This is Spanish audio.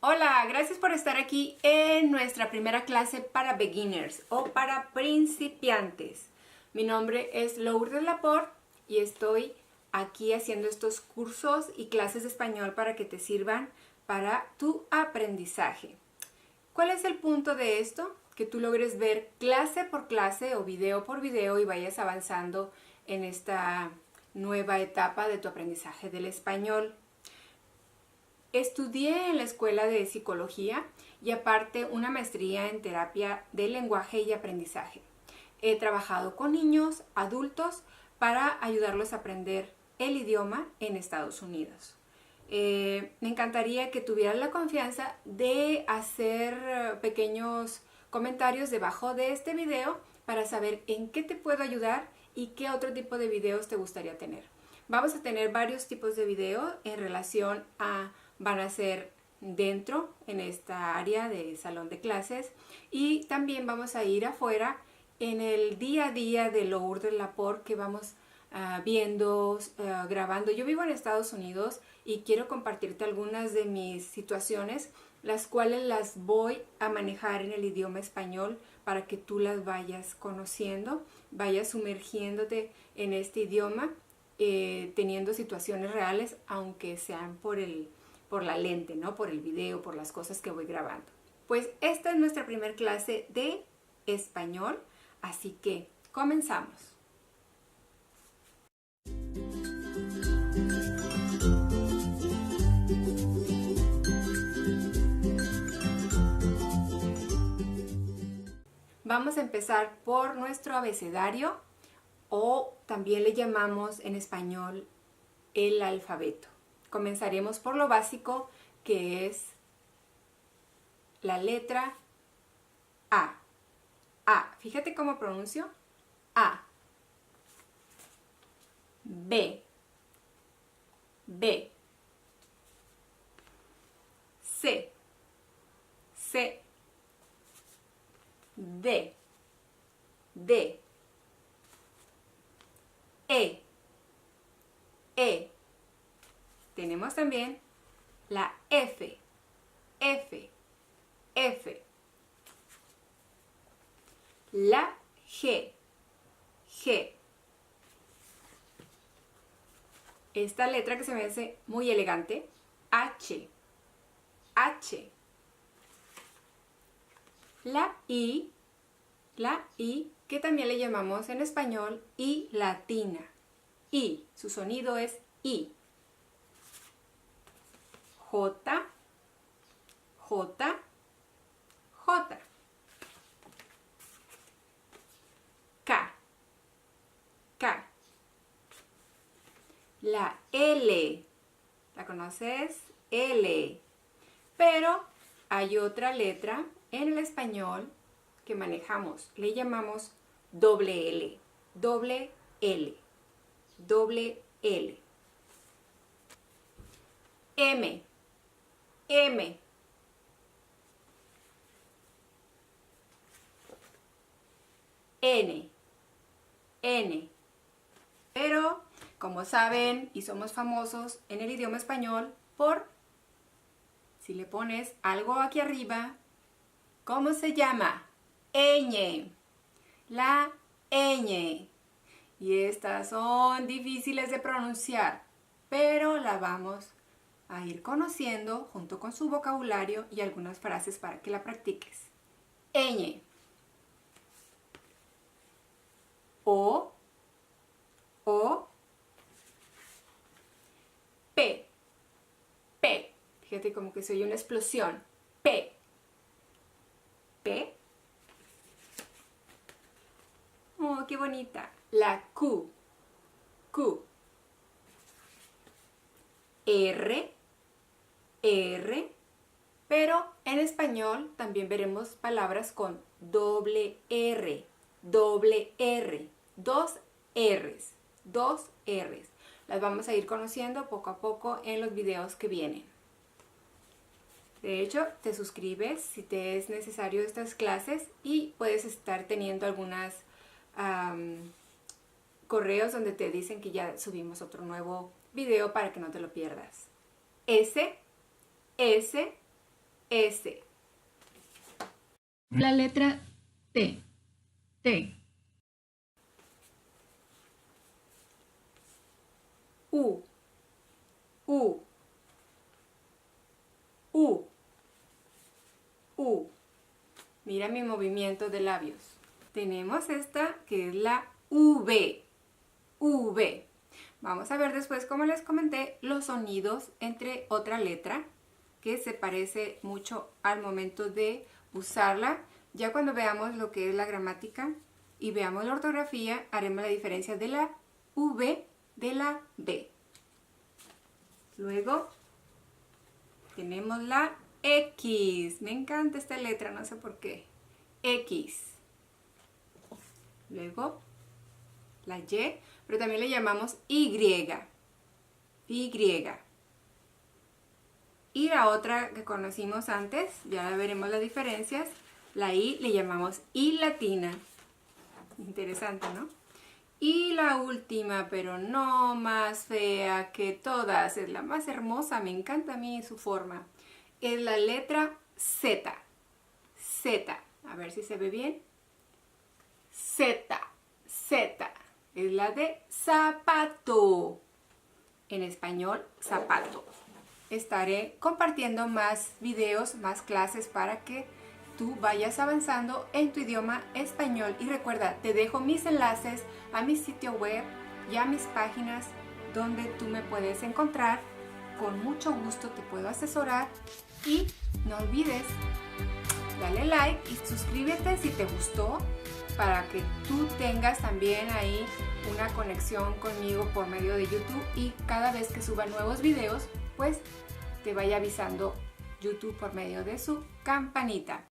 Hola, gracias por estar aquí en nuestra primera clase para beginners o para principiantes. Mi nombre es Lourdes Laporte y estoy aquí haciendo estos cursos y clases de español para que te sirvan para tu aprendizaje. ¿Cuál es el punto de esto? Que tú logres ver clase por clase o video por video y vayas avanzando en esta nueva etapa de tu aprendizaje del español. Estudié en la escuela de psicología y aparte una maestría en terapia del lenguaje y aprendizaje. He trabajado con niños, adultos, para ayudarlos a aprender el idioma en Estados Unidos. Me encantaría que tuvieran la confianza de hacer pequeños comentarios debajo de este video para saber en qué te puedo ayudar y qué otro tipo de videos te gustaría tener. Vamos a tener varios tipos de videos en relación a, van a ser dentro en esta área de salón de clases y también vamos a ir afuera en el día a día de Lourdes Laporte que vamos viendo, grabando. Yo vivo en Estados Unidos y quiero compartirte algunas de mis situaciones, las cuales las voy a manejar en el idioma español para que tú las vayas conociendo, vayas sumergiéndote en este idioma, teniendo situaciones reales, aunque sean por la lente, ¿no? Por el video, por las cosas que voy grabando. Pues esta es nuestra primera clase de español, así que comenzamos. Vamos a empezar por nuestro abecedario o también le llamamos en español el alfabeto. Comenzaremos por lo básico, que es la letra A. A. Fíjate cómo pronuncio. A. B. B. C. C. D. D. E. E. Tenemos también la F. F. F. La G. G. Esta letra que se me hace muy elegante. H. H. La I, que también le llamamos en español I latina. I, su sonido es I. J, J, J. K, K. La L, ¿la conoces? L. Pero hay otra letra en el español que manejamos, le llamamos doble L, doble L, doble L. M, M. N, N. Pero, como saben, y somos famosos en el idioma español por, si le pones algo aquí arriba, ¿cómo se llama? Ñ. La ñ. Y estas son difíciles de pronunciar, pero la vamos a ir conociendo junto con su vocabulario y algunas frases para que la practiques. Ñ. O. O. P. P. Fíjate como que se oye una explosión. P. P. Oh, qué bonita. La Q. Q. R. R. Pero en español también veremos palabras con doble R. Doble R. Dos R's. Dos R's. Las vamos a ir conociendo poco a poco en los videos que vienen. De hecho, te suscribes si te es necesario estas clases y puedes estar teniendo algunas correos donde te dicen que ya subimos otro nuevo video para que no te lo pierdas. S, S, S. La letra T. T. U. U. U. U. Mira mi movimiento de labios. Tenemos esta que es la V. V. Vamos a ver después, como les comenté, los sonidos entre otra letra que se parece mucho al momento de usarla. Ya cuando veamos lo que es la gramática y veamos la ortografía, haremos la diferencia de la V de la B. Luego tenemos la X. Me encanta esta letra, no sé por qué. X. Luego la Y, pero también le llamamos Y. Y. Y la otra que conocimos antes, ya veremos las diferencias. La I le llamamos I latina. Interesante, ¿no? Y la última, pero no más fea que todas, es la más hermosa, me encanta a mí su forma, es la letra Z. Z, a ver si se ve bien. Z, Z, es la de zapato. En español, zapato. Estaré compartiendo más videos, más clases para que tú vayas avanzando en tu idioma español. Y recuerda, te dejo mis enlaces a mi sitio web y a mis páginas donde tú me puedes encontrar. Con mucho gusto te puedo asesorar. Y no olvides, dale like y suscríbete si te gustó, para que tú tengas también ahí una conexión conmigo por medio de YouTube y cada vez que suba nuevos videos, pues te vaya avisando YouTube por medio de su campanita.